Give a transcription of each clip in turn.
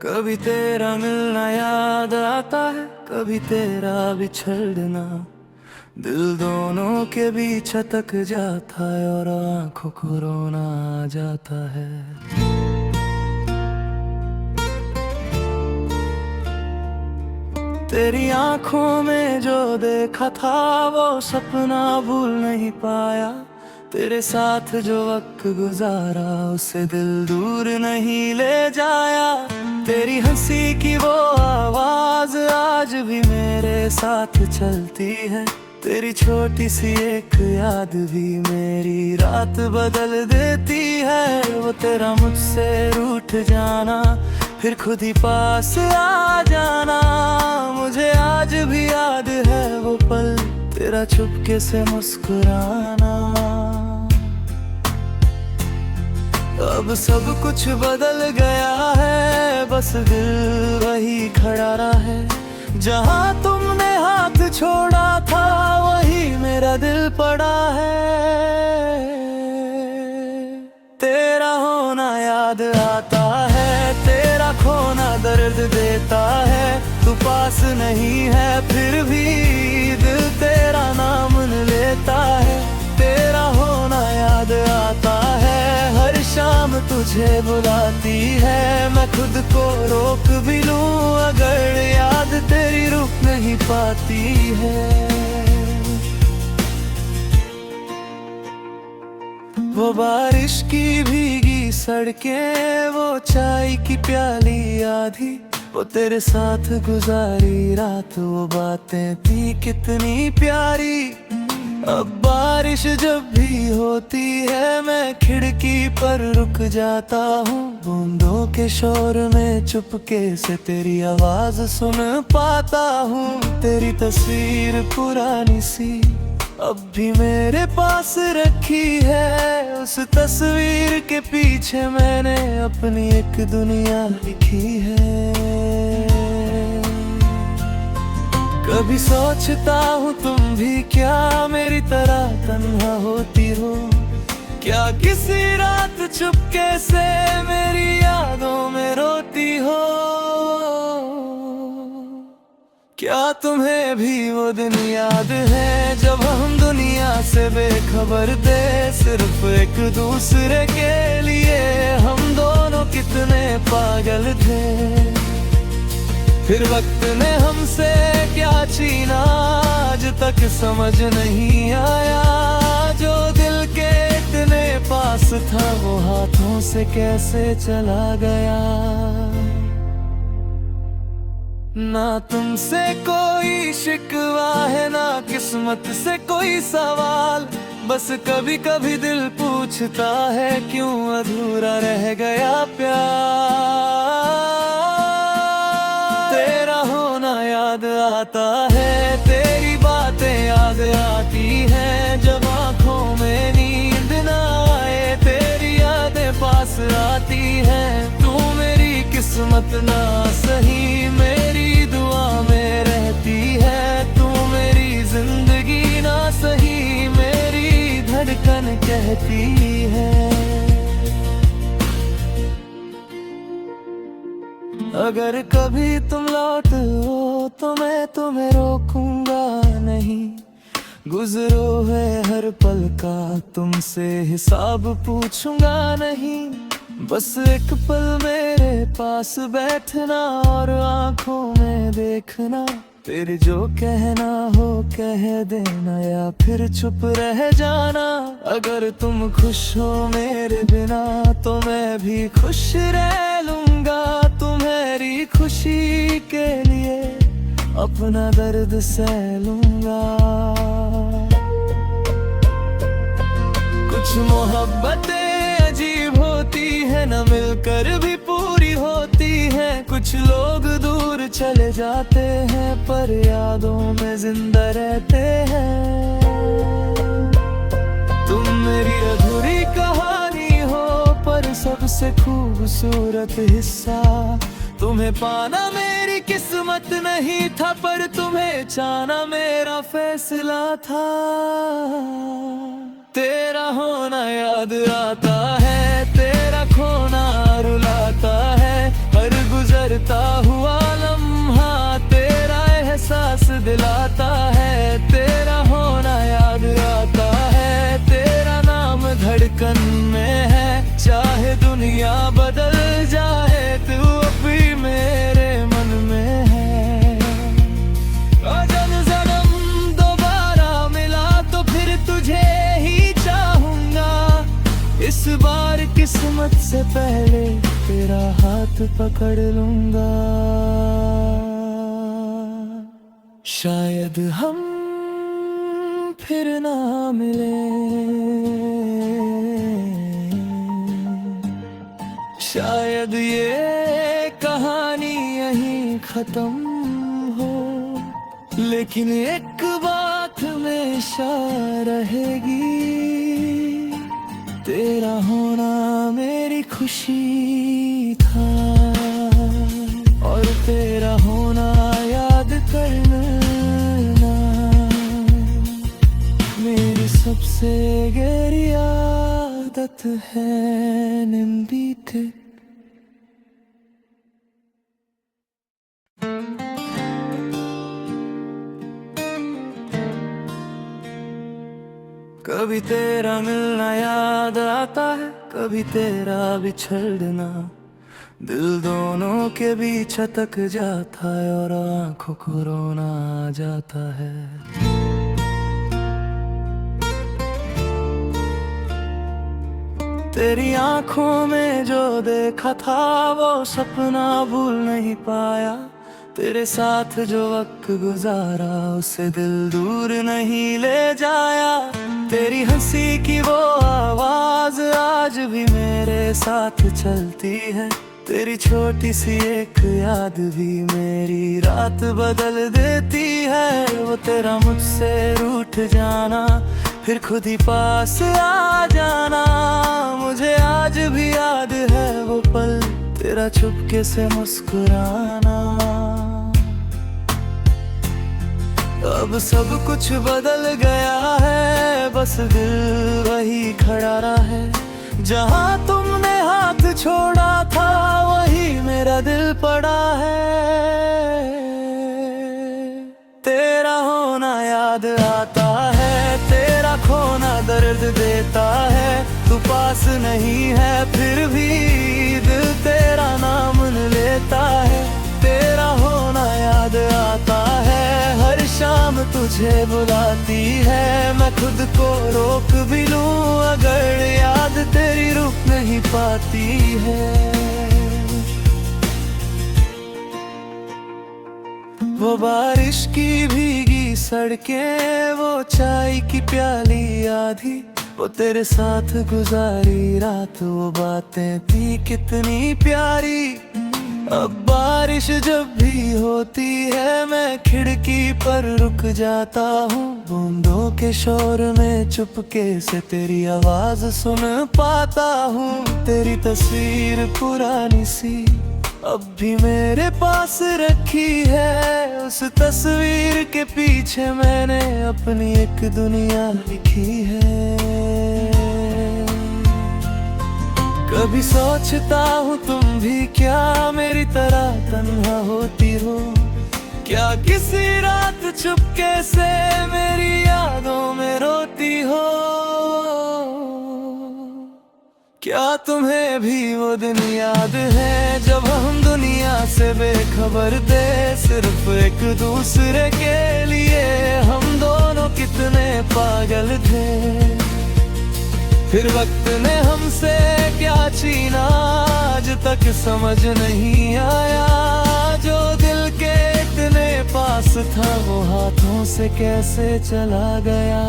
कभी तेरा मिलना याद आता है, कभी तेरा बिछड़ना। दिल दोनों के बीच अटक जाता है और आंखों को रोना आ जाता है। तेरी आंखों में जो देखा था वो सपना भूल नहीं पाया। तेरे साथ जो वक्त गुजारा उसे दिल दूर नहीं ले जाया। तेरी हंसी की वो आवाज आज भी मेरे साथ चलती है। तेरी छोटी सी एक याद भी मेरी रात बदल देती है। वो तेरा मुझसे रूठ जाना, फिर खुद ही पास आ जाना, मुझे आज भी याद है वो पल, तेरा चुपके से मुस्कुराना। अब सब कुछ बदल गया है, बस दिल वही खड़ा रहा है। जहाँ तुमने हाथ छोड़ा था वही मेरा दिल पड़ा है। तेरा होना याद आता है, तेरा खोना दर्द देता है। तू पास नहीं है फिर भी दिल तेरा नाम लेता है। तेरा होना याद आता है, हर शाम तुझे बुलाती है। मैं खुद को रोक भी लूं अगर याद तेरी रुक नहीं पाती है। वो बारिश की भीगी सड़कें, वो चाय की प्याली आधी, वो तेरे साथ गुजारी रात, वो बातें थी कितनी प्यारी। अब बारिश जब भी होती है मैं खिड़की पर रुक जाता हूँ। बूंदों के शोर में चुपके से तेरी आवाज सुन पाता हूँ। तेरी तस्वीर पुरानी सी अब भी मेरे पास रखी है। उस तस्वीर के पीछे मैंने अपनी एक दुनिया लिखी है। कभी सोचता हूँ तुम भी क्या मेरी तरह तन्हा होती हो। क्या किसी रात चुपके से मेरी यादों में रोती हो। क्या तुम्हें भी वो दिन याद है जब हम दुनिया से बेखबर थे। सिर्फ एक दूसरे के लिए हम दोनों कितने पागल थे। फिर वक्त ने हमसे क्या छीना आज तक समझ नहीं आया। जो दिल के इतने पास था वो हाथों से कैसे चला गया। ना तुमसे कोई शिकवा है ना किस्मत से कोई सवाल। बस कभी कभी दिल पूछता है क्यों अधूरा रह गया प्यार। तेरा होना याद आता है, तेरी बातें याद आती हैं। जब आँखों में नींद ना आए तेरी यादें पास आती हैं। तू मेरी किस्मत ना सही मेरी दुआ में रहती है। तू मेरी जिंदगी ना सही मेरी धड़कन कहती है। अगर कभी तुम लौटो तो मैं तुम्हें रोकूंगा नहीं। गुजरो है हर पल का तुमसे हिसाब पूछूंगा नहीं। बस एक पल मेरे पास बैठना और आंखों में देखना। फिर जो कहना हो कह देना या फिर चुप रह जाना। अगर तुम खुश हो मेरे बिना तो मैं भी खुश रह लूंगा। तुम्हारी खुशी के लिए अपना दर्द सह लूंगा। कुछ मोहब्बतें अजीब होती है न मिलकर भी पूरी होती है। कुछ लोग दूर चले जाते हैं पर यादों में जिंदा रहते हैं। तुम मेरी अधूरी कहानी हो पर सबसे खूबसूरत हिस्सा। तुम्हें पाना मेरी किस्मत नहीं था पर तुम्हें चाहना मेरा फैसला था। तेरा होना याद आता है, तेरा खोना रुलाता है। हर गुजर बीता हुआ लम्हा तेरा एहसास दिलाता है, तेरा होना याद आता है, तेरा नाम धड़कन में है। चाहे दुनिया बदल जाए तू अभी मेरे मन में है। जन्म जन्म दोबारा मिला तो फिर तुझे ही चाहूंगा, इस बार किस्मत से पहले तेरा हाथ पकड़ लूंगा। शायद हम फिर ना मिले, शायद ये कहानी यहीं खत्म हो, लेकिन एक बात हमेशा रहेगी, तेरा होना मेरी खुशी था, और तेरा होना याद करना मेरी सबसे गहरी आदत है निम्बीते। कभी तेरा मिलना याद आता है, कभी तेरा बिछड़ना, दिल दोनों के बीच अटक जाता है और आंखों को रोना आ जाता है। तेरी आंखों में जो देखा था वो सपना भूल नहीं पाया, तेरे साथ जो वक्त गुजारा उसे दिल दूर नहीं ले जाया। तेरी हंसी की वो आवाज आज भी मेरे साथ चलती है, तेरी छोटी सी एक याद भी मेरी रात बदल देती है। वो तेरा मुझसे रूठ जाना फिर खुद ही पास आ जाना, मुझे आज भी याद है वो पल तेरा चुपके से मुस्कुराना। अब सब कुछ बदल गया है, बस दिल वही खड़ा रहा है, जहाँ तुमने हाथ छोड़ा था वही मेरा दिल पड़ा है। तेरा होना याद आता है, तेरा खोना दर्द देता है, तू पास नहीं है फिर भी दिल तेरा नाम लेता है। तेरा होना याद आता है, हर शाम तुझे बुलाती है, मैं खुद को रोक भी लूं अगर याद तेरी रुक नहीं पाती है। वो बारिश की भीगी सड़कें, वो चाय की प्याली आधी, वो तेरे साथ गुजारी रात, वो बातें थी कितनी प्यारी। अब बारिश जब भी होती है मैं खिड़की पर रुक जाता हूँ, बूंदों के शोर में चुपके से तेरी आवाज सुन पाता हूँ। तेरी तस्वीर पुरानी सी अब भी मेरे पास रखी है, उस तस्वीर के पीछे मैंने अपनी एक दुनिया लिखी है। कभी सोचता हूँ तुम भी क्या मेरी तरह तन्हा होती हो, क्या किसी रात चुपके से मेरी यादों में रोती हो। क्या तुम्हें भी वो दिन याद है जब हम दुनिया से बेखबर थे, सिर्फ एक दूसरे के लिए हम दोनों कितने पागल थे। फिर वक्त ने हमसे क्या छीना आज तक समझ नहीं आया, जो दिल के इतने पास था वो हाथों से कैसे चला गया।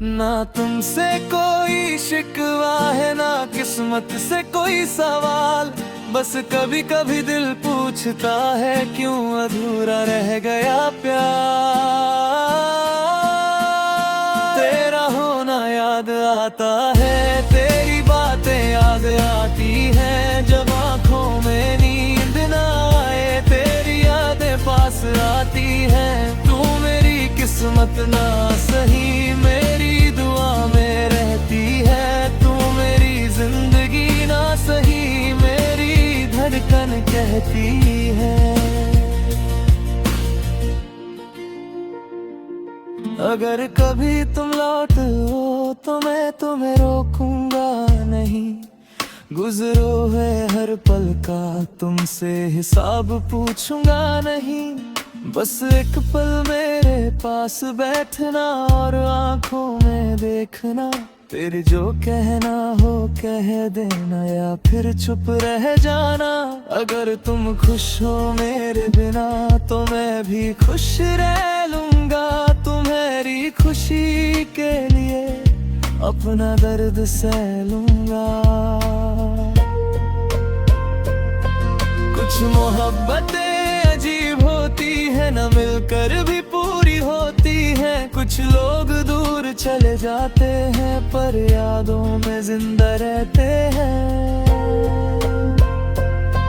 ना तुमसे कोई शिकवा है ना किस्मत से कोई सवाल, बस कभी कभी दिल पूछता है क्यों अधूरा रह गया प्यार। तेरा होना याद आता है, तेरी बातें याद आती हैं, जब आँखों में नींद ना आए तेरी यादें पास आती हैं। तू मेरी किस्मत ना सही मेरी दुआ में रहती है, तू मेरी जिंदगी ना सही मेरी होती है। अगर कभी तुम लौटो तो मैं तुम्हें रोकूंगा नहीं, गुजरो है हर पल का तुमसे हिसाब पूछूंगा नहीं। बस एक पल मेरे पास बैठना और आंखों में देखना, फिर जो कहना हो कह देना या फिर चुप रह जाना। अगर तुम खुश हो मेरे बिना तो मैं भी खुश रह लूंगा, तुम्हारी खुशी के लिए अपना दर्द सह लूंगा। कुछ मोहब्बतें अजीब होती है, न मिलकर भी पूरी होती है। कुछ लोग दूर चले जाते हैं पर यादों में जिंदा रहते हैं।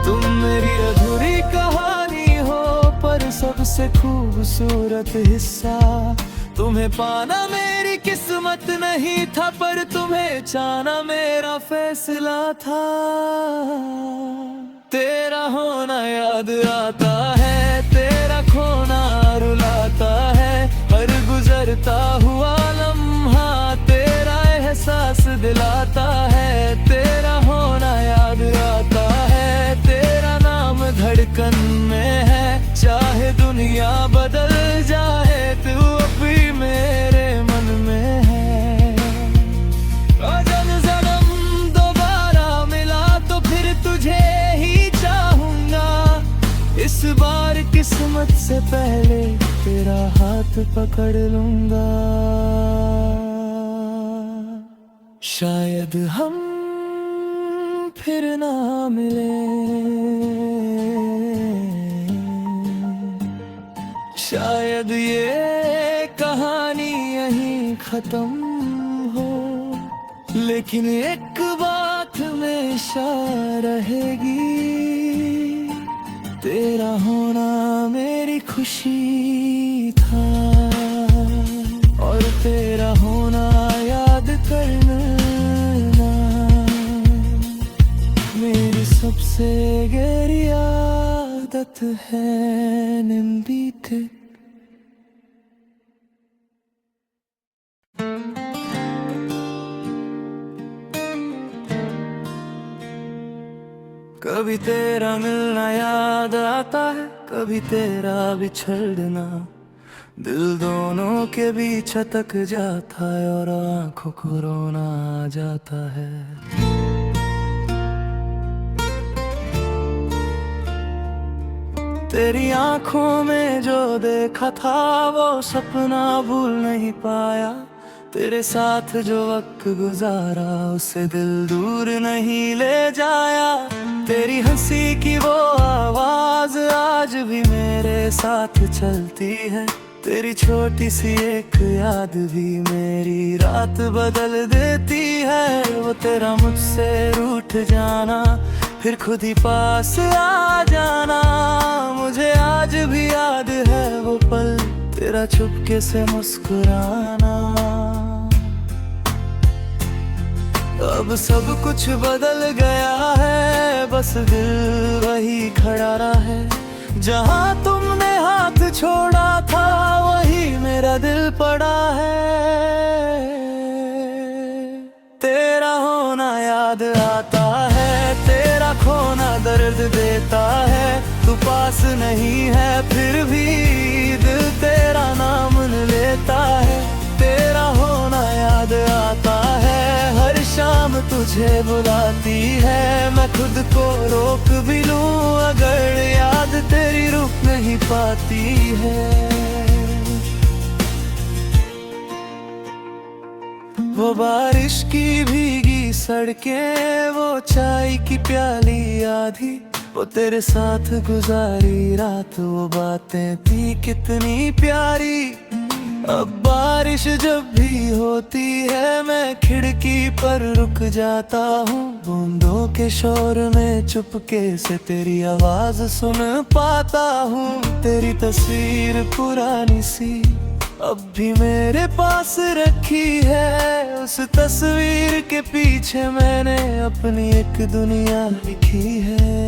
तुम मेरी अधूरी कहानी हो पर सबसे खूबसूरत हिस्सा। तुम्हें पाना मेरी किस्मत नहीं था, पर तुम्हें चाहना मेरा फैसला था। तेरा होना याद आता है, तेरा खोना रुलाता है। हर गुजरता हुआ लम्हा तेरा एहसास दिलाता है। तेरा होना याद आता है, तेरा नाम धड़कन में है। चाहे दुनिया बदल जाए तू अभी मेरे मन में है। अजल जन्म दोबारा मिला तो फिर तुझे ही चाहूंगा। इस बार किस्मत से पहले तेरा हाथ पकड़ लूंगा। शायद हम फिर ना मिले, शायद ये कहानी यहीं खत्म हो, लेकिन एक बात हमेशा रहेगी, तेरा होना मेरी खुशी था। और तेरा होना याद करना मेरी सबसे गहरी आदत है। निम्बीते कभी तेरा मिलना याद आता है, कभी तेरा बिछड़ना। दिल दोनों के बीच अटक जाता है और आंखों को रोना आ जाता है। तेरी आंखों में जो देखा था वो सपना भूल नहीं पाया। तेरे साथ जो वक्त गुजारा उसे दिल दूर नहीं ले जाया। तेरी हंसी की वो आवाज आज भी मेरे साथ चलती है। तेरी छोटी सी एक याद भी मेरी रात बदल देती है। वो तेरा मुझसे रूठ जाना फिर खुद ही पास आ जाना, मुझे आज भी याद है वो पल तेरा चुपके से मुस्कुराना। अब सब कुछ बदल गया है, बस दिल वही खड़ा रहा है। जहाँ तुमने हाथ छोड़ा था वही मेरा दिल पड़ा है। तेरा होना याद आता है, तेरा खोना दर्द देता है। तू पास नहीं है फिर भी दिल तेरा नाम लेता है। तेरा होना याद आता है, हर शाम तुझे बुलाती है। मैं खुद को रोक भी लूं अगर याद तेरी रुक नहीं पाती है। वो बारिश की भीगी सड़कें, वो चाय की प्याली आधी, वो तेरे साथ गुजारी रात, वो बातें थी कितनी प्यारी। अब बारिश जब भी होती है मैं खिड़की पर रुक जाता हूँ। बूंदों के शोर में चुपके से तेरी आवाज सुन पाता हूँ। तेरी तस्वीर पुरानी सी अब भी मेरे पास रखी है। उस तस्वीर के पीछे मैंने अपनी एक दुनिया लिखी है।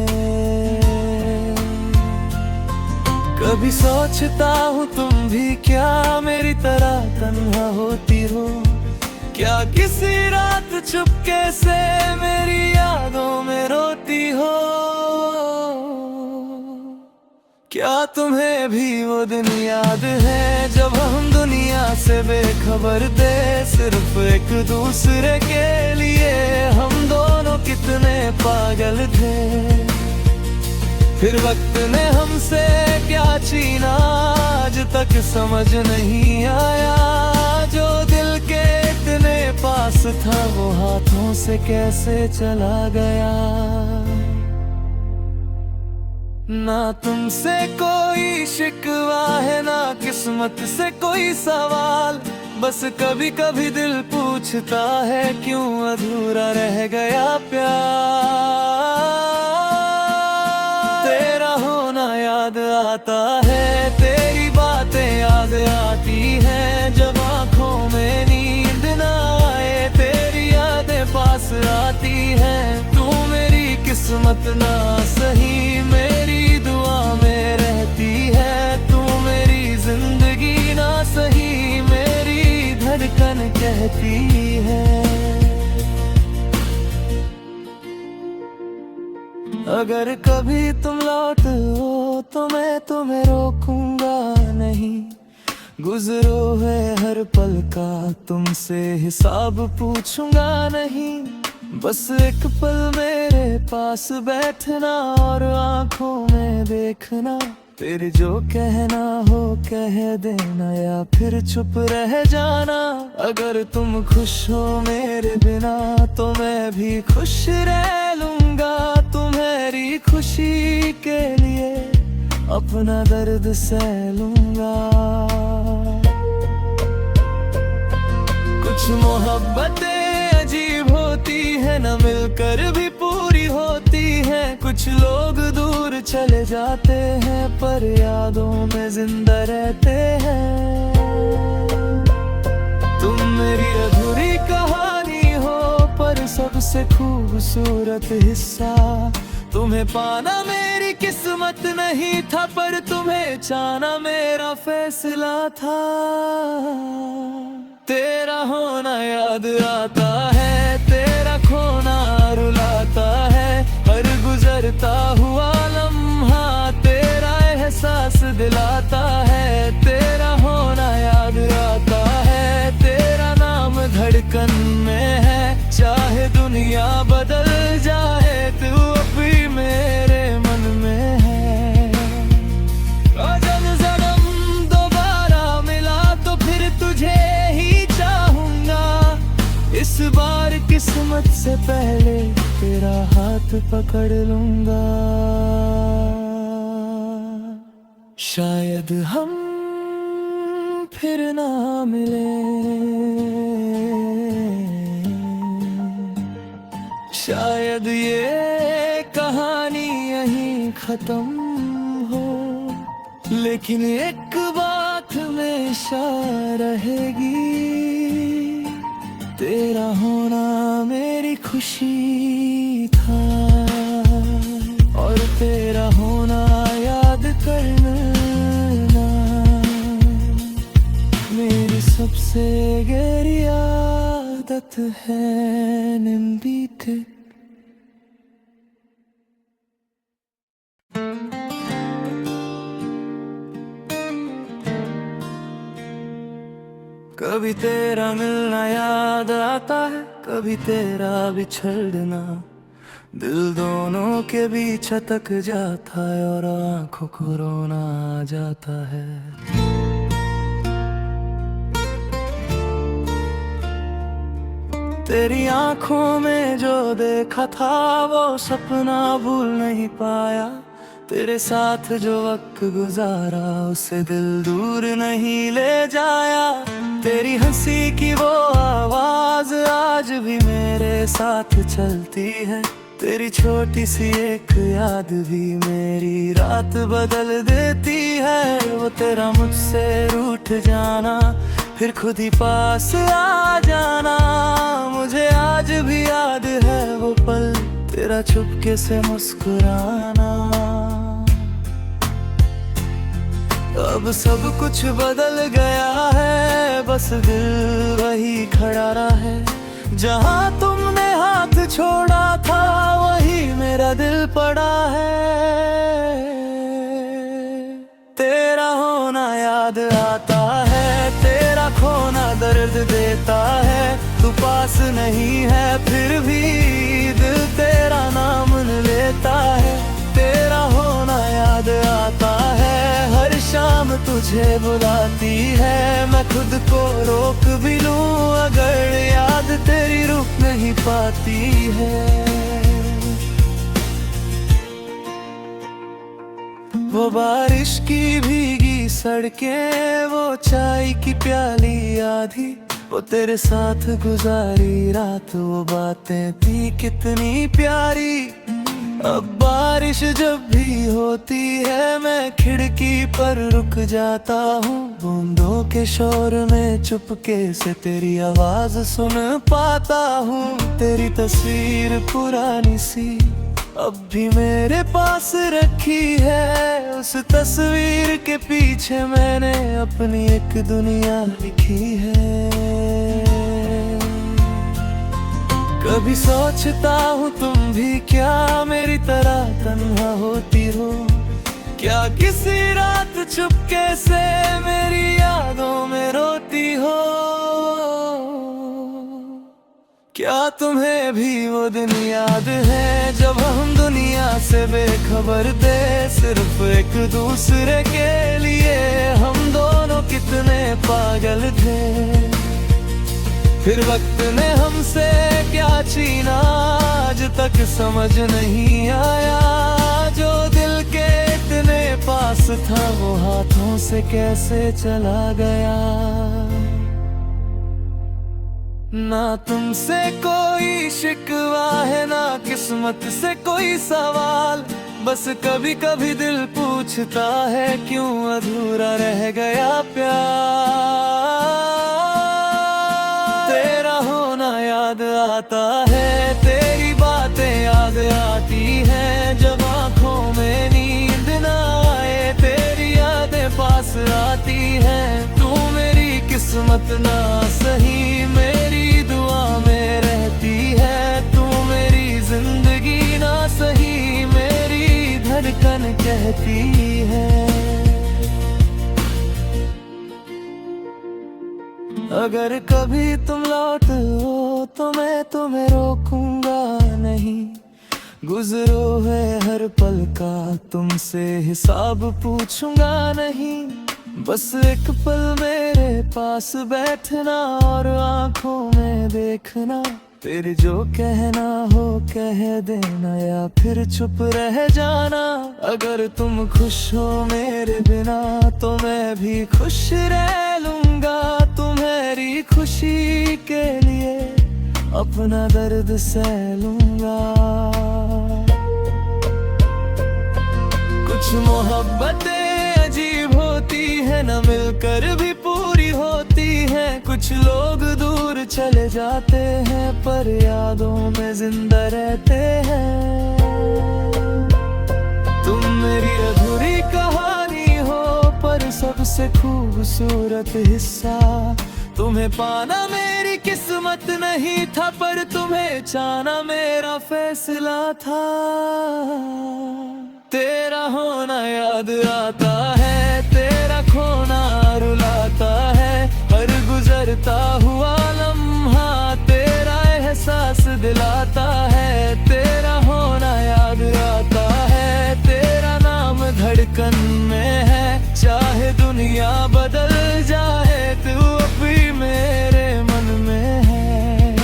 कभी सोचता हूँ तुम भी क्या मेरी तरह तन्हा होती हो, क्या किसी रात चुपके से मेरी यादों में रोती हो। क्या तुम्हें भी वो दिन याद है जब हम दुनिया से बेखबर थे, सिर्फ एक दूसरे के लिए हम दोनों कितने पागल थे। फिर वक्त ने हमसे क्या छीना आज तक समझ नहीं आया, जो दिल के इतने पास था वो हाथों से कैसे चला गया। ना तुमसे कोई शिकवा है ना किस्मत से कोई सवाल, बस कभी कभी दिल पूछता है क्यों अधूरा रह गया प्यार। तेरा होना याद आता है, तेरी बातें याद आती हैं, जब आँखों में नींद ना आए तेरी यादें पास आती हैं। तू मेरी किस्मत ना सही मेरी दुआ में रहती है, तू मेरी जिंदगी ना सही मेरी धड़कन कहती है। अगर कभी तुम लौटो तो मैं तुम्हें रोकूंगा नहीं, गुजरो है हर पल का तुमसे हिसाब पूछूंगा नहीं। बस एक पल मेरे पास बैठना और आंखों में देखना, फिर जो कहना हो कह देना या फिर चुप रह जाना। अगर तुम खुश हो मेरे बिना तो मैं भी खुश रह लूंगा, तुम्हारी खुशी के लिए अपना दर्द सह लूंगा। कुछ मोहब्बतें अजीब होती है न मिलकर भी पूरी होती है, कुछ लोग दूर चले जाते हैं पर यादों में जिंदा रहते हैं। तुम मेरी अधूरी कहानी हो पर सबसे खूबसूरत हिस्सा, तुम्हें पाना मेरी किस्मत नहीं था पर तुम्हें चाहना मेरा फैसला था। तेरा होना याद आता है, तेरा खोना रुलाता है, हर गुजरता हुआ लम्हा तेरा एहसास दिलाता है। तेरा होना याद आता है, तेरा नाम धड़कन में है, चाहे दुनिया बदल जाए तू अभी मेरे मन में है। जब जन्म दोबारा मिला तो फिर तुझे ही चाहूंगा, इस बार किस्मत से पहले तेरा हाथ पकड़ लूंगा। शायद हम फिर ना मिले, शायद ये कहानी यहीं खत्म हो, लेकिन एक बात हमेशा रहेगी, तेरा होना मेरी खुशी था और तेरा होना याद करना मेरी सबसे गहरी आदत है निम्बीते। कभी तेरा मिलना याद आता है, कभी तेरा बिछड़ना, दिल दोनों के बीच अटक जाता है और आंखों को रोना आ जाता है। तेरी आंखों में जो देखा था वो सपना भूल नहीं पाया, तेरे साथ जो वक्त गुजारा उसे दिल दूर नहीं ले जाया। तेरी हंसी की वो आवाज आज भी मेरे साथ चलती है, तेरी छोटी सी एक याद भी मेरी रात बदल देती है। वो तेरा मुझसे रूठ जाना फिर खुद ही पास आ जाना, मुझे आज भी याद है वो पल तेरा चुपके से मुस्कुराना। अब सब कुछ बदल गया है, बस दिल वही खड़ा रहा है। जहाँ तुमने हाथ छोड़ा था वही मेरा दिल पड़ा है। तेरा होना याद आता है, तेरा खोना दर्द देता है। तू पास नहीं है फिर भी दिल तेरा नाम लेता है। तेरा होना याद आता है, हर शाम तुझे बुलाती है। मैं खुद को रोक भी लूं अगर याद तेरी रुक नहीं पाती है। वो बारिश की भीगी सड़कें, वो चाय की प्याली आधी, वो तेरे साथ गुजारी रात, वो बातें थी कितनी प्यारी। अब बारिश जब भी होती है मैं खिड़की पर रुक जाता हूँ। बूंदों के शोर में चुपके से तेरी आवाज सुन पाता हूँ। तेरी तस्वीर पुरानी सी अब भी मेरे पास रखी है। उस तस्वीर के पीछे मैंने अपनी एक दुनिया लिखी है। कभी सोचता हूँ तुम भी क्या मेरी तरह तन्हा होती हो, क्या किसी रात चुपके से मेरी यादों में रोती हो। क्या तुम्हें भी वो दिन याद है जब हम दुनिया से बेखबर थे, सिर्फ एक दूसरे के लिए हम दोनों कितने पागल थे। फिर वक्त ने हमसे क्या छीना आज तक समझ नहीं आया। जो दिल के इतने पास था वो हाथों से कैसे चला गया। ना तुमसे कोई शिकवा है ना किस्मत से कोई सवाल, बस कभी कभी दिल पूछता है क्यों अधूरा रह गया प्यार। तेरा होना याद आता है, तेरी बातें याद आती हैं जब आँखों में नींद ना आए। तेरी यादें पास आती हैं, तू मेरी किस्मत ना सही मेरी दुआ में रहती है। तू मेरी जिंदगी ना सही मेरी धड़कन कहती है। अगर कभी तुम लौटो तो मैं तुम्हें रोकूंगा नहीं। गुजरो है हर पल का तुमसे हिसाब पूछूंगा नहीं। बस एक पल मेरे पास बैठना और आंखों में देखना। फिर जो कहना हो कह देना या फिर चुप रह जाना। अगर तुम खुश हो मेरे बिना तो मैं भी खुश रह लूंगा। तुम्हारी खुशी के लिए अपना दर्द सह लूंगा। कुछ मोहब्बतें अजीब होती है न मिलकर भी पूरी होती हैं। कुछ लोग दूर चले जाते हैं पर यादों में जिंदा रहते हैं। तुम मेरी अधूरी कहानी हो पर सबसे खूबसूरत हिस्सा। तुम्हें पाना मेरी किस्मत नहीं था पर तुम्हें चाहना मेरा फैसला था। तेरा होना याद आता है, तेरा खोना रुलाता है। हर गुजरता हुआ लम्हा तेरा एहसास दिलाता है। तेरा होना याद आता है, तेरा नाम धड़कन में है। चाहे दुनिया बदल जाए तू अभी मेरे मन में है।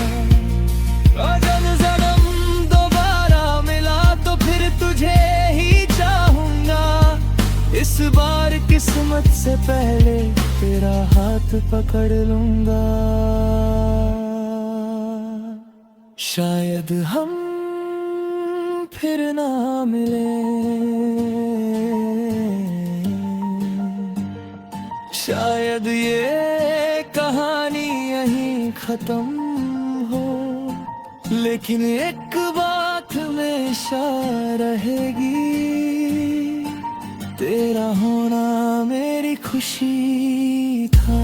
जब जन्म दोबारा मिला तो फिर तुझे ही चाहूंगा। इस बार किस्मत से पहले तेरा हाथ पकड़ लूंगा। शायद हम फिर ना मिले, शायद ये कहानी यहीं खत्म हो। लेकिन एक बात हमेशा रहेगी, तेरा होना मेरी खुशी था,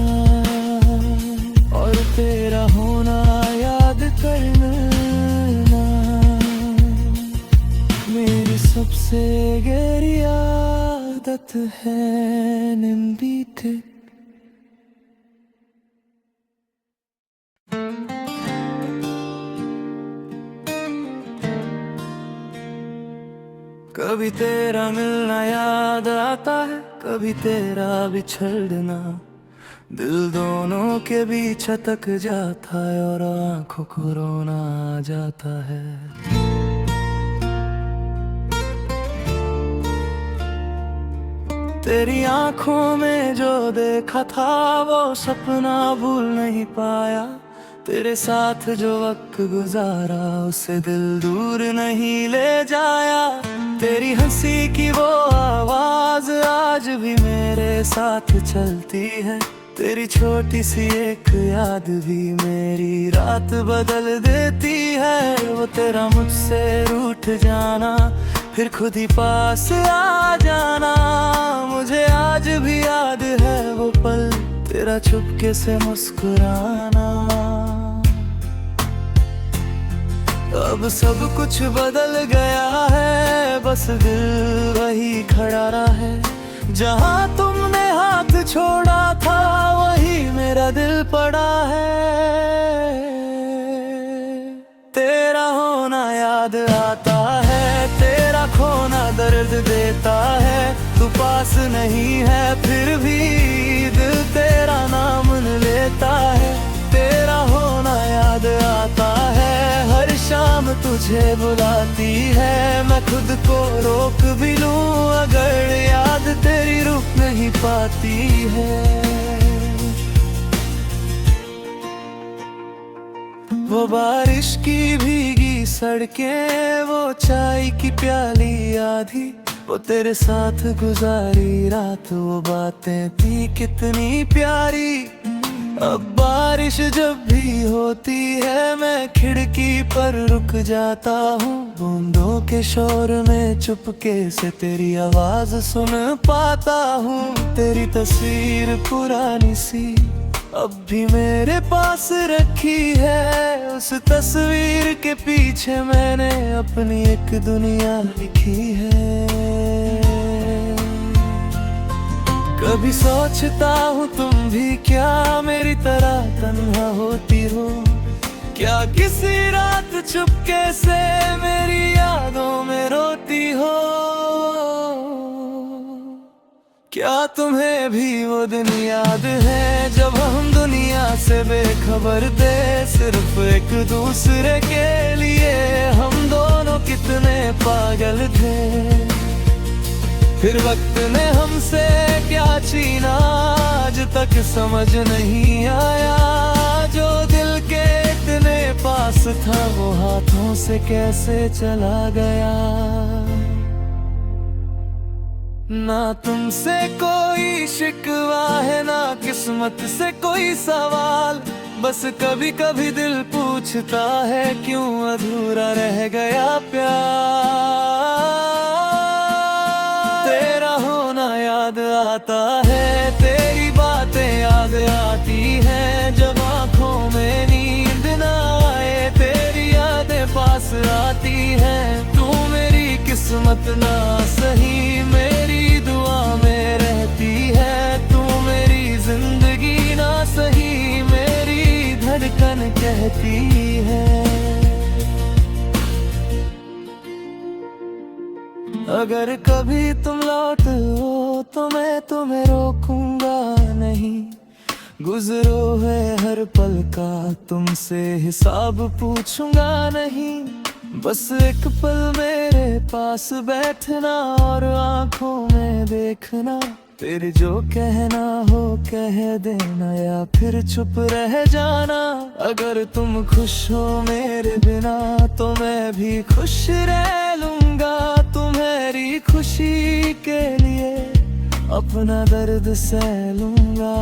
और तेरा होना याद करना मेरी सबसे गहरी आदत है निम्बीते। कभी तेरा मिलना याद आता है, कभी तेरा बिछड़ना, दिल दोनों के बीच अटक जाता है और आंखों को रोना आ जाता है। तेरी आंखों में जो देखा था वो सपना भूल नहीं पाया, तेरे साथ जो वक्त गुजारा उसे दिल दूर नहीं ले जाया। तेरी हंसी की वो आवाज आज भी मेरे साथ चलती है, तेरी छोटी सी एक याद भी मेरी रात बदल देती है। वो तेरा मुझसे रूठ जाना, फिर खुद ही पास आ जाना, मुझे आज भी याद है वो पल, तेरा चुपके से मुस्कुराना। अब सब कुछ बदल गया है, बस दिल वही खड़ा रहा है। जहाँ तुमने हाथ छोड़ा था वही मेरा दिल पड़ा है। तेरा होना याद आता है, तेरा खोना दर्द देता है। तू पास नहीं है फिर भी दिल तेरा नाम लेता है। तेरा होना याद आता है, हर शाम तुझे बुलाती है। मैं खुद को रोक भी लूं अगर याद तेरी रुक नहीं पाती है। वो बारिश की भीगी सड़कें, वो चाय की प्याली आधी, वो तेरे साथ गुजारी रात, वो बातें थी कितनी प्यारी। अब बारिश जब भी होती है मैं खिड़की पर रुक जाता हूँ, बूंदों के शोर में चुपके से तेरी आवाज सुन पाता हूँ। तेरी तस्वीर पुरानी सी अब भी मेरे पास रखी है, उस तस्वीर के पीछे मैंने अपनी एक दुनिया लिखी है। कभी सोचता हूँ तुम भी क्या मेरी तरह तन्हा होती हो, क्या किसी रात चुपके से मेरी यादों में रोती हो। क्या तुम्हें भी वो दिन याद है जब हम दुनिया से बेखबर थे, सिर्फ एक दूसरे के लिए हम दोनों कितने पागल थे। फिर वक्त ने हमसे क्या छीना आज तक समझ नहीं आया, जो दिल के इतने पास था वो हाथों से कैसे चला गया। ना तुमसे कोई शिकवा है ना किस्मत से कोई सवाल, बस कभी कभी दिल पूछता है क्यों अधूरा रह गया प्यार। तेरा होना याद आता है, तेरी बातें याद आती हैं, जब आँखों में नींद ना आए तेरी यादें पास आती हैं। तू मेरी किस्मत ना सही मेरी दुआ में रहती है, तू मेरी जिंदगी ना सही मेरी धड़कन कहती है। अगर कभी तुम लौटो तो मैं तुम्हें रोकूंगा नहीं, गुजरो है हर पल का तुमसे हिसाब पूछूंगा नहीं। बस एक पल मेरे पास बैठना और आंखों में देखना, फिर जो कहना हो कह देना या फिर चुप रह जाना। अगर तुम खुश हो मेरे बिना तो मैं भी खुश रह लूंगा, तुम्हारी खुशी के लिए अपना दर्द सह लूंगा।